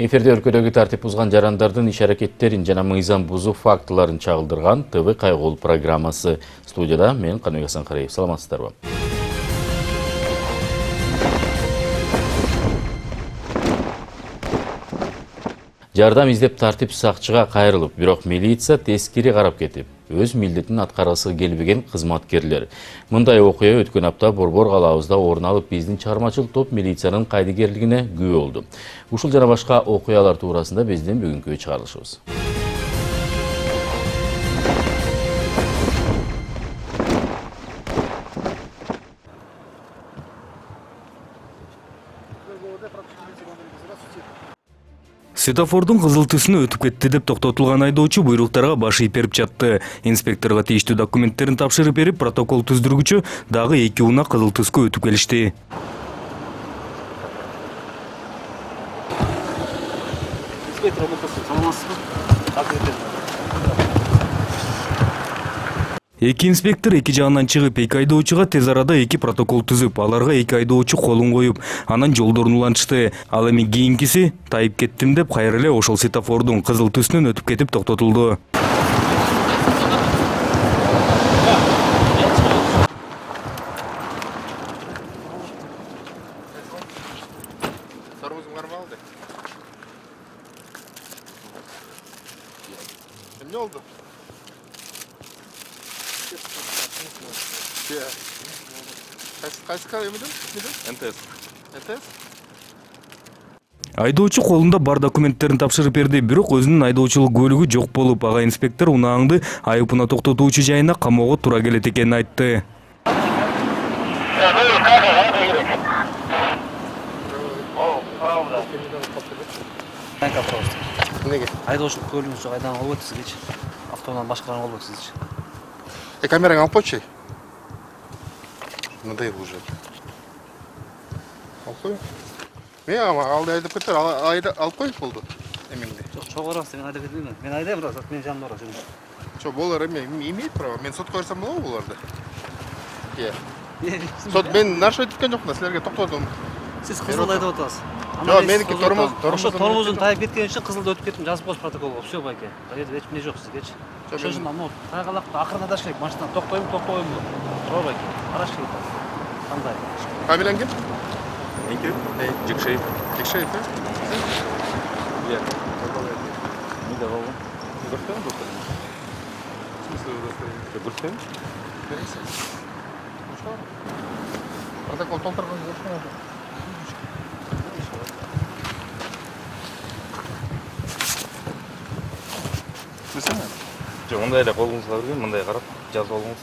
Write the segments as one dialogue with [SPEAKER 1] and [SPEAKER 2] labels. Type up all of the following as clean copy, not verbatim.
[SPEAKER 1] Эфирде өлкөдөгү тартип бузган жарандардын иш-аракеттерин жана мыйзам бузуу фактыларын чагылдырган ТВ кайгылуу программасы. Студияда мен Каныбек Асанкараев. Саламатсыздарбы? Жардам издеп тартип сакчыга кайрылып, бирок милиция тескери карап кетип, өз милдетин аткарасы келбеген кызматкерлер. Мындай окуя өткөн апта Борбор калаабызда орун алып, биздин чыгармачыл топ милициянын кайдыгерлигине күбө болду. Ушул жана башка окуялар туурасында биздин бүгүнкү чыгарылышыбыз.
[SPEAKER 2] Светофордун кызыл түсүнө өтүп кетти деп токтотулган айдоочу буйруктарга баш ийип берип жатты. Инспекторго тийиштүү документтерин тапшырып берип, протокол түздүргүчү дагы 2 унаа кызыл түскө өтүп келишти.
[SPEAKER 3] Инспектор, саламатсызбы?
[SPEAKER 2] Эки инспектор эки жагынан чыгып, эки айдоочуга тез арада 2 протокол түзүп, аларга 2 айдоочу колун коюп, анан жолдорун улантышты. Ал эми кийинкиси тайып кеттим деп кайра эле ошол светофордун кызыл түсүнөн өтүп кетип токтотулду.
[SPEAKER 4] Ne oldu? Kaç kare miydin?
[SPEAKER 3] МТС.
[SPEAKER 4] ETS?
[SPEAKER 2] Айдоочу колунда бар документтерин тапшырып берди, бирок өзүнүн айдоочулук көлүгү жок болуп, ага инспектор унааңды айыпына токтотуучу жайына камоого туура келет экенин айтты.
[SPEAKER 4] Неге?
[SPEAKER 3] Айдоочулук көлүгүңүз жок, айдан алып өтсүзгүч. Автоунан башкаларын алып өтсүзгүч.
[SPEAKER 4] Камераңы алып койчу. Надоел уже. Алып кой. Мен алды айдап кетер, алып коюп болду. Эмеңди.
[SPEAKER 3] Жок, чогорос мен айдап кетпеймин. Мен айдайм, бирок менин жанымда бар жүрүм.
[SPEAKER 4] Чо, болар имеет право. Мен сотко берсем болобу буларды? Сот мен нарушать эткен жокмун, силерге токтодум.
[SPEAKER 3] Сиз кызылды айдап атасыз.
[SPEAKER 4] Жок, меники
[SPEAKER 3] тормозун тайып кеткен үчүн кызылды өтүп кеттим, жазып коюш протоколго. Всё, байке. Кайда эч эмне жок сизгечи. Ошол үчүн аны тайгалакты акырын адаш керек. Машинадан токтойм. Чоо байке. Караш керек. Кандай?
[SPEAKER 4] Фамилияң ким?
[SPEAKER 3] Меники? Жекшеев.
[SPEAKER 4] Жекшеев,
[SPEAKER 3] Иә. Мында болгон. Көрсөң, доктор.
[SPEAKER 4] В смысле,
[SPEAKER 3] Көрсөң?
[SPEAKER 4] Протокол толтырган көрсөң. Түсінсің?
[SPEAKER 3] Жоқ, мындай эле колуңузга берген, мындай карап жазып алыңыз.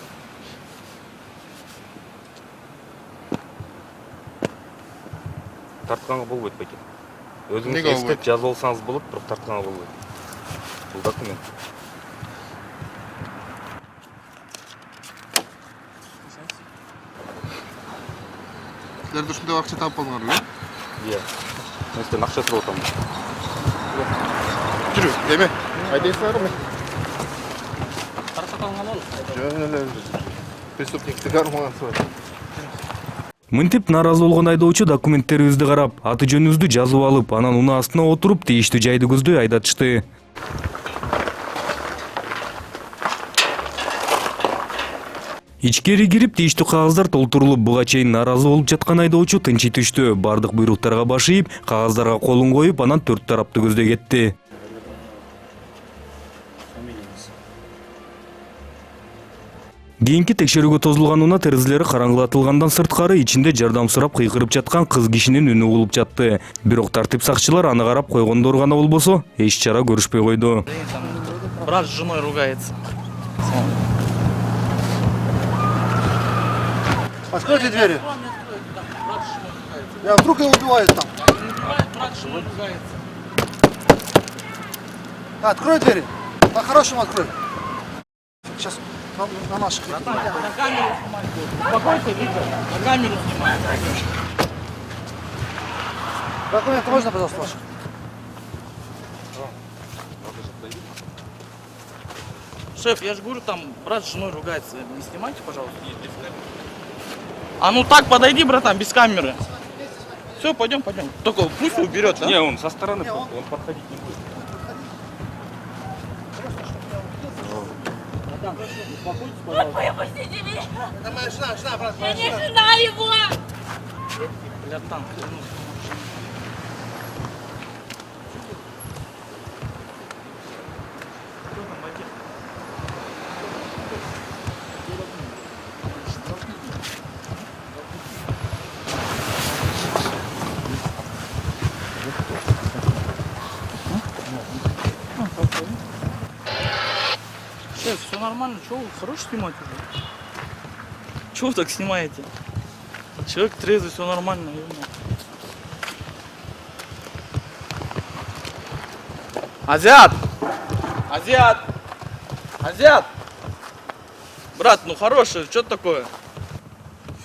[SPEAKER 3] Тартканга болбойт байке. Өзүңүз эстеп жазып алсаңыз болот, бирок тартканга болбойт. Бул документ.
[SPEAKER 4] Силерде ушундай акча таап болдуңар беле?
[SPEAKER 3] Иә. Мен сизден акча сурап атам.
[SPEAKER 4] Жүрү, эме. Айдайсыңарбы?
[SPEAKER 3] Караса калган болот.
[SPEAKER 4] Жөн эле преступниктик армагансыз.
[SPEAKER 2] Мынтип нааразы болгон айдоочу документтерибизди карап, аты жөнүбүздү жазып алып, анан унаа астына отуруп, тийиштүү жайды көздөй айдатышты. Ичкери кирип, тийиштүү кагаздар толтурулуп, буга чейин нааразы болуп жаткан айдоочу тынчый түштү. Бардык буйруктарга баш ийип, кагаздарга колун коюп, анан 4 тарапты көздөй кетти. Кийинки текшерүүгө тозулган унаа терезелери караңгылатылгандан сырткары ичинде жардам сурап кыйкырып жаткан кыз кишинин үнү угулуп жатты. Бирок тартип сакчылар аны карап койгондор гана болбосо, эч чара көрүшпөй койду.
[SPEAKER 5] Брат с женой ругается.
[SPEAKER 6] Откройте двери. Я вдруг его убивают там.
[SPEAKER 5] Брат с женой ругается.
[SPEAKER 6] Открой двери. По-хорошему открой. Сейчас на наших.
[SPEAKER 5] На камеру снимай. Успокойся, Виктор. На камеру снимай.
[SPEAKER 6] Документы можно, пожалуйста, ваши?
[SPEAKER 5] Шеф, я же говорю, там брат с женой ругается. Не снимайте, пожалуйста. А ну так подойди, братан, без камеры. Все, пойдем, пойдем. Только пусть уберет, да?
[SPEAKER 2] Не, он со стороны, он подходить не будет.
[SPEAKER 7] Ой, пустите меня!
[SPEAKER 6] Это моя жена, брат,
[SPEAKER 7] Я не жена его!
[SPEAKER 5] Бля, там. Шеф, все нормально, чего вы хорош снимать уже? Чего вы так снимаете? Человек трезвый, все нормально. Азиат! Азиат! Азиат! Брат, ну хороший, что такое?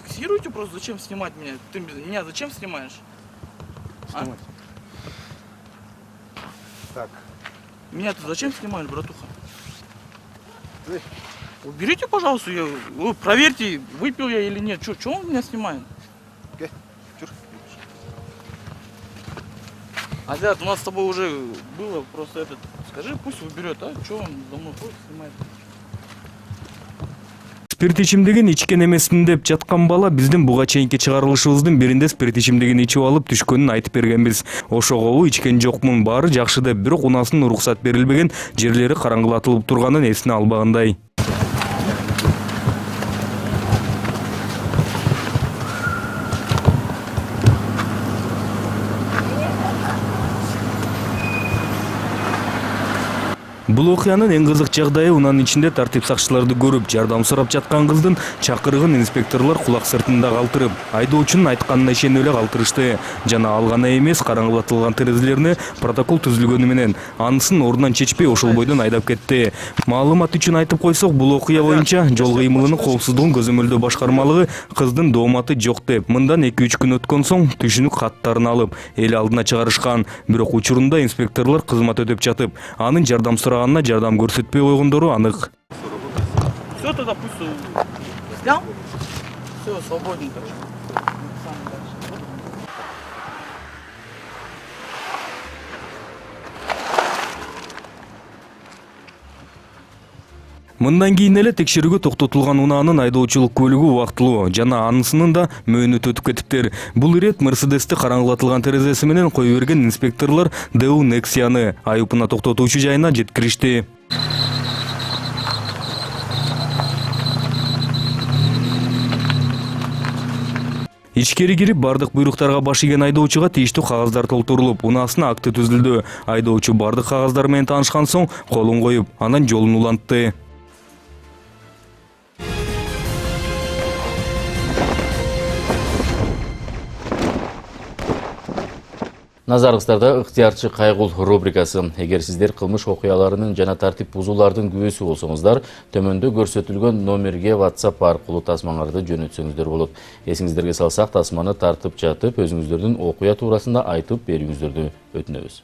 [SPEAKER 5] Фиксируйте просто, зачем снимать меня? Ты меня зачем снимаешь?
[SPEAKER 6] Снимать. Так.
[SPEAKER 5] Меня ты зачем снимаешь, братуха?
[SPEAKER 6] Эй.
[SPEAKER 5] Уберите, пожалуйста, вы проверьте, выпил я или нет. Что он меня снимает?
[SPEAKER 6] Окей. Чур.
[SPEAKER 5] Азиат, у нас с тобой уже было просто этот. Скажи, пусть уберет, а? Что он за мной ходит, снимает?
[SPEAKER 2] Спирт ичимдигин ичкен эмесмин деп жаткан бала биздин буга чейинки чыгарылышыбыздын биринде спирт ичимдигин ичип алып түшкөнүн айтып бергенбиз. Ошогобу ичкен жокмун, баары жакшы деп, бирок унаасынын уруксат берилбеген, жерлери караңгылатылып турганын эсине албагандай. Бул окуянын эң кызык жагдайы унанын ичинде тартип сакчыларды көрүп, жардам сурап жаткан кыздын чакырыгын инспекторлор кулак сыртында калтырып, айдоочунун айтканына ишенип эле калтырышты. Жана ал гана эмес, караңгылатылган терезелерине протокол түзүлгөнү менен анысын ордунан чечпей ошол бойдон айдап кетти. Маалымат үчүн айтып койсок, бул окуя боюнча жол кыймылынын коопсуздугун көзөмөлдөө башкармалыгы кыздын дооматы жок деп, мындан 2-3 күн өткөн соң түшүнүк каттарын алып, эл алдына чыгарышкан. Бирок учурунда инспекторлор кызмат өтөп жатып, анын жардам сураганына жардам көрсөтпөй койгондору анык.
[SPEAKER 5] Все, тогда пусть снял. Все, свободненько.
[SPEAKER 2] Мындан кийин эле текшерүүгө токтотулган унаанын айдоочулук көлүгү убактылуу жана анысынын да мөөнөтү өтүп кетиптир. Бул ирет Мерседести караңгылатылган терезеси менен кое берген инспекторлор Дэу Нексияны айыпына токтотуучу жайына жеткиришти. Ичкери кирип бардык буйруктарга баш ийген айдоочуга тийиштүү кагаздар толтурулуп, унаасына акты түзүлдү. Айдоочу бардык кагаздар менен таанышкан соң колун коюп, анан жолун улантты.
[SPEAKER 1] Назарыңыздарда ыктыярчы кайгул рубрикасы. Эгер сиздер кылмыш окуяларынын жана тартип бузуулардын күбөсү болсоңуздар, төмөндө көрсөтүлгөн номерге WhatsApp аркылуу тасмаңарды жөнөтсөңүздөр болот. Эсиңиздерге салсак, тасманы тартып жатып, өзүңүздөрдүн окуя туурасында айтып берүүңүздөрдү өтүнөбүз.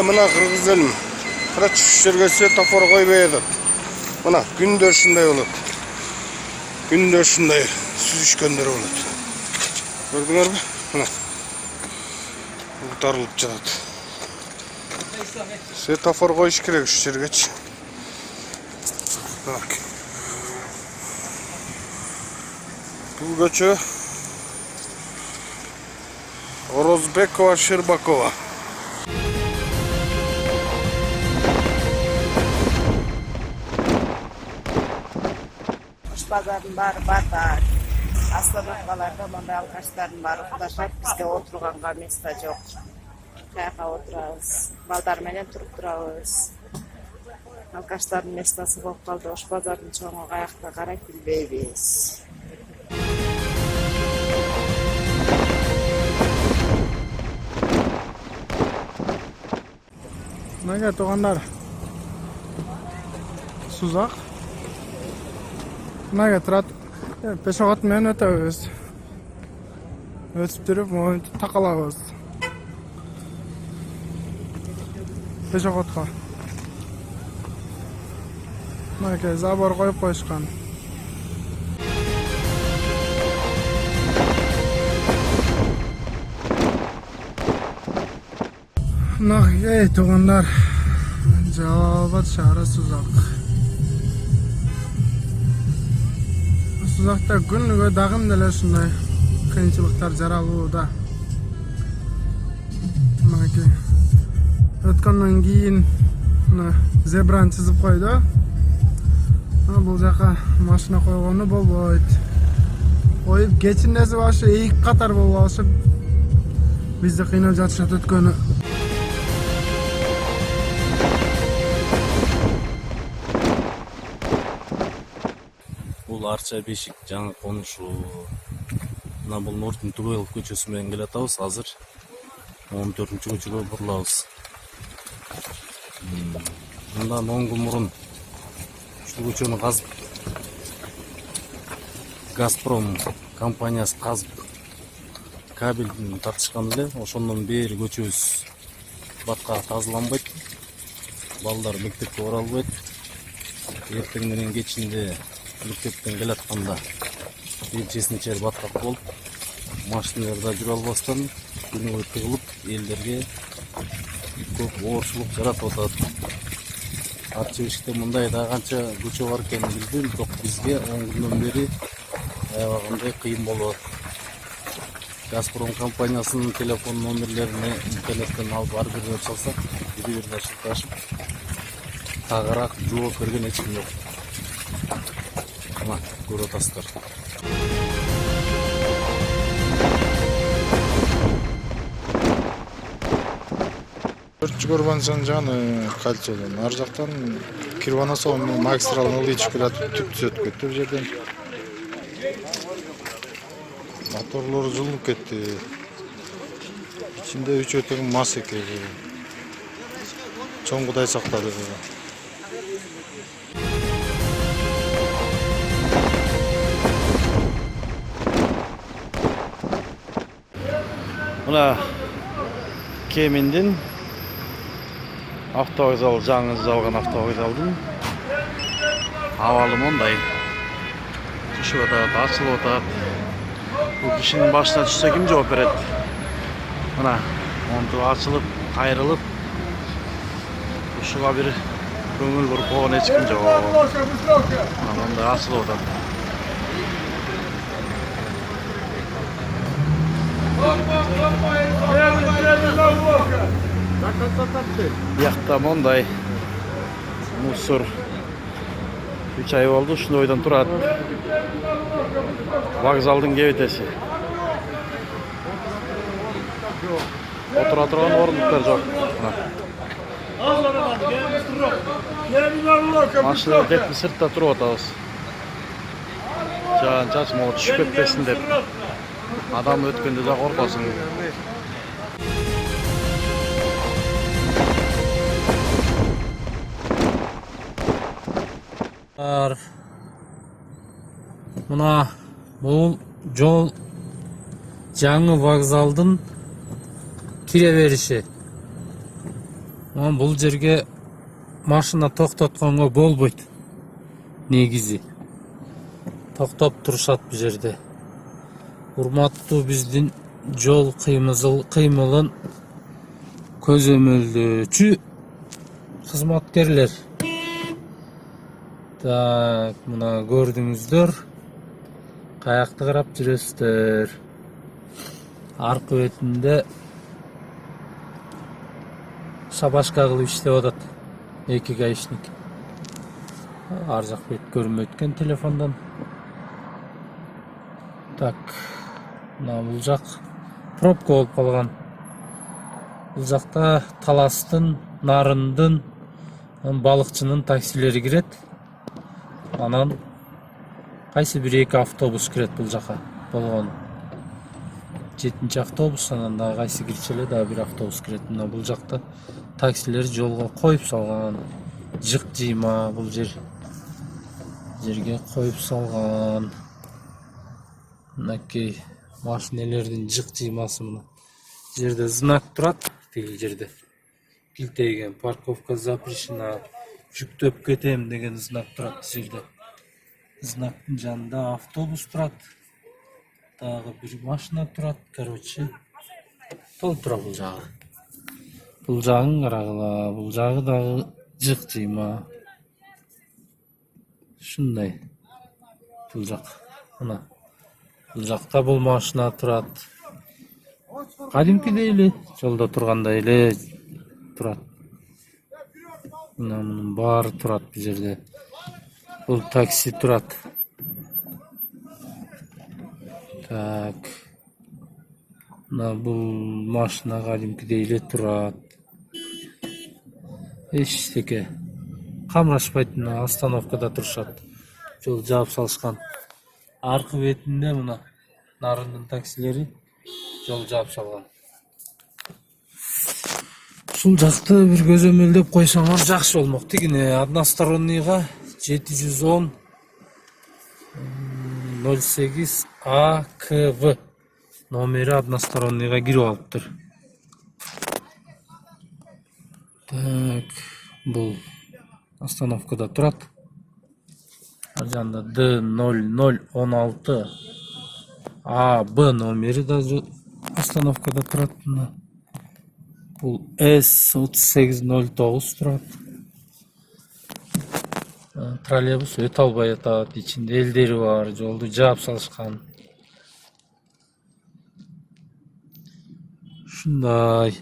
[SPEAKER 4] Мына кыргыз элим. Карачы ушул жерге светофор койбой атат. Мына күндө ушундай болот. Күндө ушундай сүзүшкөндөр болот. Көрдүңөрбү? Мына. Утарылып жатат. Светофор коюш керек ушул жергечи. Так. Бул көчө Орозбекова Щербакова.
[SPEAKER 8] Базардың бары батар. Остановкаларда мындай алкаштардын бары укташат. Бизде отурганга место жок. Каяка отурабыз. Балдар менен туруп турабыз. Алкаштардын местосы болуп калды. Ош базардын чоңу каякта карайт билбейбиз.
[SPEAKER 9] Мына туугандар. Сузак. Мына турат. Пешохот менен өтөбүз. Өтүп туруп, монтип такалабыз. Пешохотко. Мына забор коюп коюшкан. Мына туугандар. Жалбат шаары Сузак. Сузакта күнүгө дагым деле ушундай кыйынчылыктар жаралууда. Мынакей өткөндөн кийин зебраны чызып койду. Бул жака машина койгону болбойт. Коюп кечиндеси башы 2 катар болуп алышып бизди кыйнап жатышат өткөнү.
[SPEAKER 3] Бул Арча Бешик жаңы конушу. Мына бул Нортин Тугайлов көчөсү менен келатабыз. Азыр 14-көчөгө бурулабыз. Мындан 10 жыл мурун ушул көчөнү казып Газпром компаниясы казып кабелин тартышкан эле. Ошондон бери көчөбүз батка тазаланбайт. Балдар мектепке бара албайт. Эртең менен кечинде мектептен келатканда белчесин чер баткак болуп, машиналарда жүрө албастан күнүгө тыгылып, элдерге көп оорчулук жаратып атат. Арча Бешикте мындай да канча көчө бар экенин билдим, бирок бизге 10 күндөн бери аябагандай кыйын болуп атат. Газпром компаниясынын телефон номерлерине интернеттен алып ар бирине чалсак, бири-бирине шылташып, тагыраак жооп берген эч ким жок. Мына көрүп атасыздар.
[SPEAKER 9] Чугурбан жаны кальчодон. Ар жактан Кирванасов магистралын ылычып келатып түп түзөтүп кетти бул жерден. Моторлор жылынып кетти. İçinde 3 ötürün masa ekeli. Çoğun kuday sakladı.
[SPEAKER 6] Buna Kemin'din avtovokzal, жаңы алған автовокзалдың авалы мондай түшіп атат, açылып атат. Бұл кишinin başına düşse kim жооп берет? Мына монту açылып, кайрылып, ушуга бир көңүл буруп койгон эч ким жок. Мына мондай açылып атат. Бияқта мондай мусор 3 ай болду, ушундай ойдон турат. Вокзалдын кебетеси. Отура турган орындуктар жок. Машина кетти сыртта туруп атабыз. Жаан чач могу түшүп кетпесин деп. Адам өткөндө да коркосуң.
[SPEAKER 3] Мына бул жол жаңы вокзалдын кире бериши. Бул жерге машина токтотконго болбойт. Негизи токтоп турушат бул жерде. Урматтуу биздин жол кыймылын көзөмөлдөөчү кызматкерлер. Так, мына көрдүңүздөр. Каякты карап жүрөсүздөр. Аркы бетинде шабашка кылып иштеп атат. Эки гаишник. Ар жак бет көрүнбөйт экен телефондон. Так, мына бул жак пробка болуп калган. Бул жакта Таластын, Нарындын, балыкчынын таксилери кирет. Анан кайсы бир эки автобус кирет бул жака болгону. 7-нчи автобус, анан дагы кайсы кирчү эле дагы бир автобус кирет. Мына бул жакта таксилер жолго коюп салган. Жык жыйма бул жерге коюп салган. Мынакей машинелердин жык жыймасы мына. Жерде знак турат, тиги жерде. Килтейген парковка запрещена. Жүктөп кетем деген знак турат жерде. Знактын жанында автобус турат. Дагы бир машина турат, короче. Толтура бул жагы. Бул жагын карагыла, бул жагы дагы жык жыйма. Шундай. Бул жак. Мына. Бул жакта бул машина турат. Кадимкидей эле, жолдо тургандай эле турат. Мына мунун баары турат бул жерде. Бул такси турат. Так. Мына бул машина кадимкидей эле турат. Эчтеке камрашпайт, мына остановкада турушат. Жол жаап салышкан. Аркы бетинде мына Нарындын таксилери жол жаап салган. Ушул жакты бир көзөмөлдөп койсоңор жакшы болмок. Тигине одностороннийга 710 08 АКВ номери одностороннийга кирип алыптыр. Так, бул остановкада турат. Ар жанда D0016 АБ номери да остановкада турат. Бул S3809 турат. Троллейбус өтө албай атат, ичинде элдери бар, жолду жаап салышкан. Ушундай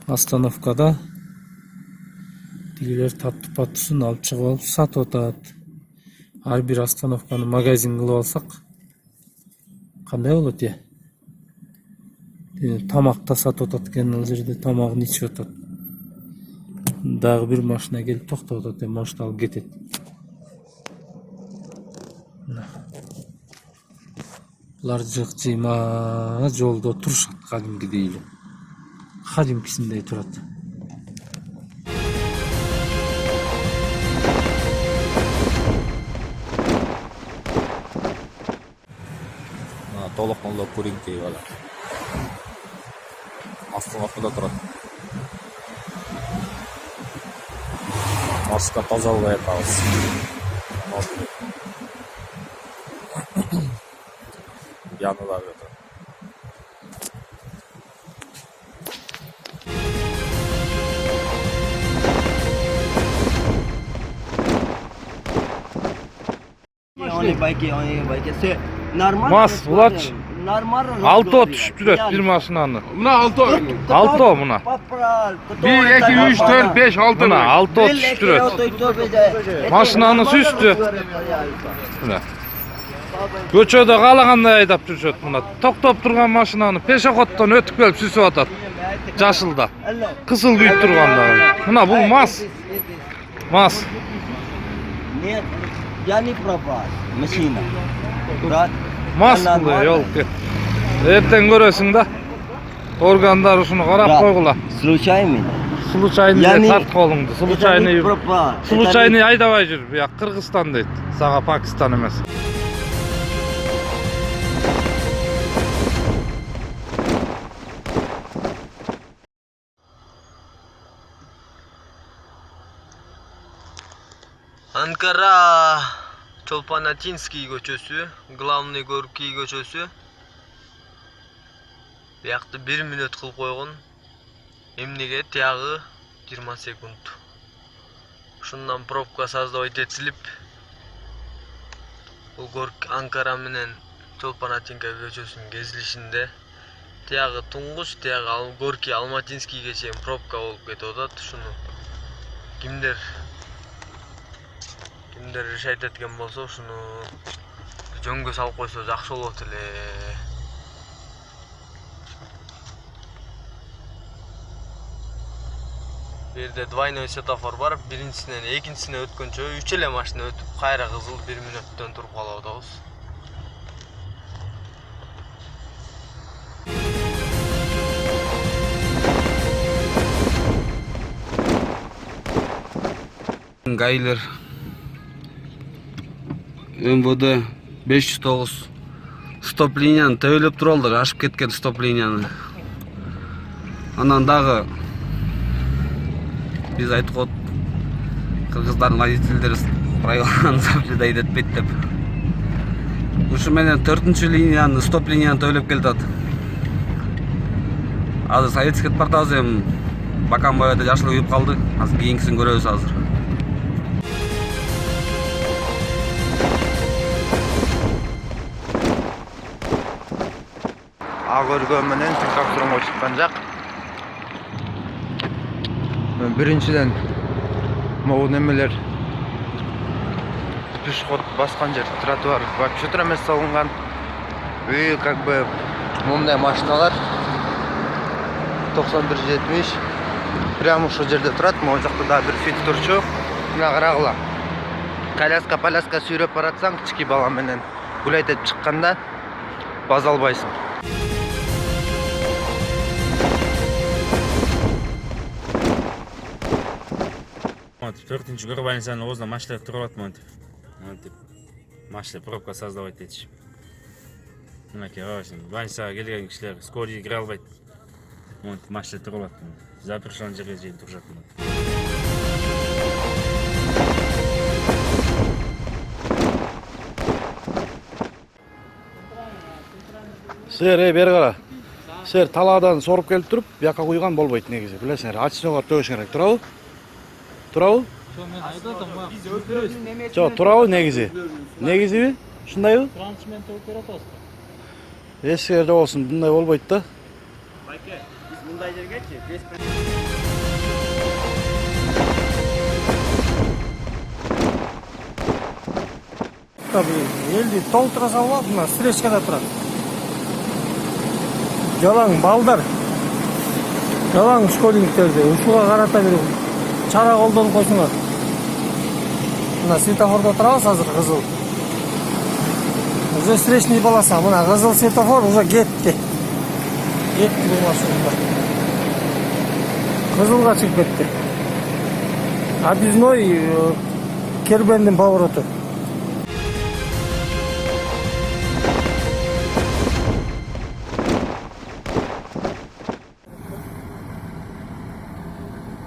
[SPEAKER 3] остановкада тигилер таттуу-паттуусун алып чыгып алып сатып атат. Ар бир остановканы магазин кылып алсак кандай болот э? Тамак да сатып атат экен, ал жерде тамагын ичип атат. Дагы бир машина келип токтоп атат, может алып кетет. Булар жык жыйма жолдо турушат кадимкидей эле. Кадимкисиндей турат.
[SPEAKER 10] Толокмолдоп көрейин дейп алат. Остановкада турат. Маршрутка таза албай атабыз. Янында жатат.
[SPEAKER 6] Мас, Владч. Алто түшүп жүрөт бир машинаны.
[SPEAKER 4] Мына алто.
[SPEAKER 6] Алто мына. 1 2 3 4 5 6 мына алто түшүп жүрөт. Машинанын үстү. Мына. Көчөдө каалагандай айдап жүрүшөт мына. Токтоп турган машинаны пешоходдон өтүп келип сүзүп атат. Жашылда. Кызыл күйүп турганда. Мына бул мас. Мас.
[SPEAKER 11] Нет, я не пропал. Машина. Брат.
[SPEAKER 6] Мас бул ёлки. Эртең көрөсүң да. Органдар ушуну карап койгула.
[SPEAKER 11] Случайно?
[SPEAKER 6] Случайно тарт колуңду. Случайно.
[SPEAKER 11] пропал.
[SPEAKER 6] Случайно айдабай жүр. Буяк Кыргызстан дейт. Сага Пакистан эмес.
[SPEAKER 12] Анкара Чолпанатинский көчөсү, главный Горький көчөсү. Биякты 1 мүнөт кылып койгон. Эмнеге тиягы 20 секунд. Ушундан пробка создавать этилип, бул Анкара менен Чолпанатинка көчөсүнүн кезилишинде тиягы туңгуч, тиягы Горький Алматинскийге чейин пробка болуп кетип атат. Ушуну кимдер решать эткен болсо, ушуну жөнгө салып койсо жакшы болот эле. Бирде двойной светофор бар, биринчисинен экинчисине өткөнчө 3 эле машина өтүп, кайра кызыл 1 мүнөттөн туруп калып атабыз.
[SPEAKER 3] Гайлер МВД 509 стоп линияны төбөлөп туралдар, ашып кеткен стоп линияны. Анан дагы биз айтып кот кыргыздардын водительдери правиланы соблюдать этпейт деп. Ушу менен 4-линияны стоп линияны төбөлөп келатат. Азыр советский портабыз эми бакан боюда жашыл күйүп калды. Азыр кийинкисин көрөбүз азыр.
[SPEAKER 13] Көргөн менен пикапчылык чыккан жак. Биринчиден могу немелер пешеход баскан жер, тротуар вообще эмес салынган. И как бы мындай машиналар 9170 прямо ошол жерде турат. Могу жакта да бир фит турчу. Мына карагыла. Коляска сүйрөп баратсаң, кички бала менен гулять этип чыкканда база албайсың.
[SPEAKER 14] Төртүнчү көрүп больницанын оозунда машиналар туруп атат монтип. Машина пробка создавать этишип. Мынакей карабайсың, больницага келген кишилер скорый кире албайт. Монтип машина туруп атат. Запрещен жерге чейин турушат.
[SPEAKER 6] Сер, бери кара. Сер талаадан соруп келип туруп, бияка куйган болбойт негизи. Билесиңер, очногор төбөшүң керек. Турабы? Турабы? Жок, турабы негизи. Негизиби? Ушундайбы?
[SPEAKER 5] Трансментті өтер атасыз.
[SPEAKER 6] Эскерде болсун, мындай болбойт да.
[SPEAKER 11] Байке, биз мындай жергечи
[SPEAKER 15] элди толтура салып, мына встречкада турат. Жалаң балдар. Жалаң школьниктерди ушуга карата бир чара колдонуп койсуңар. Мына светофордо турабыз азыр кызыл. Уже встречный полоса, мына кызыл светофор уже кетти. Кетти бул машина. Кызылга чыгып кетти. Объездной Кербендин повороту.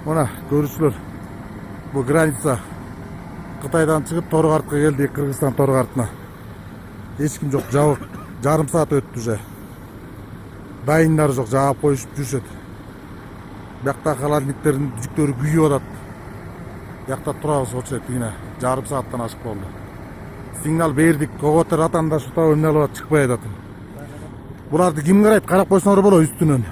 [SPEAKER 9] Мына көрүүчүлөр, бул граница Кытайдан чыгып Торгартка келдик, Кыргызстан Торгартына. Эч ким жок, жабык. Жарым саат өттү уже. Дайындар жок, жаап коюшуп жүрүшөт. Биякта холодильниктердин жүктөрү күйүп атат. Биякта турабыз окшойт, кийине жарым сааттан ашык болду. Сигнал бердик, коготор атанда шутап эмне алып чыкпай атат. Буларды ким карайт? Карап койсоңор болот үстүнөн.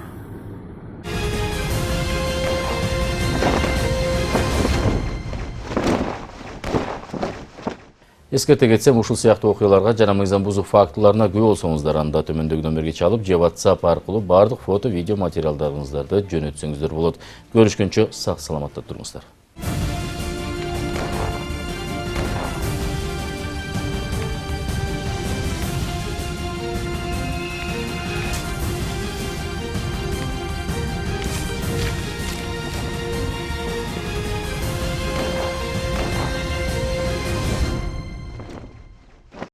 [SPEAKER 1] Эскерте кетсем, ушул сыяктуу окуяларга жана мыйзам бузук фактыларына күбө болсоңуздар, анда төмөндөгү нөмөргө чалып же WhatsApp аркылуу бардык фото, видео материалдарыңыздарды жөнөтсөңүздөр болот. Көрүшкөнчө сак саламатта туруңуздар.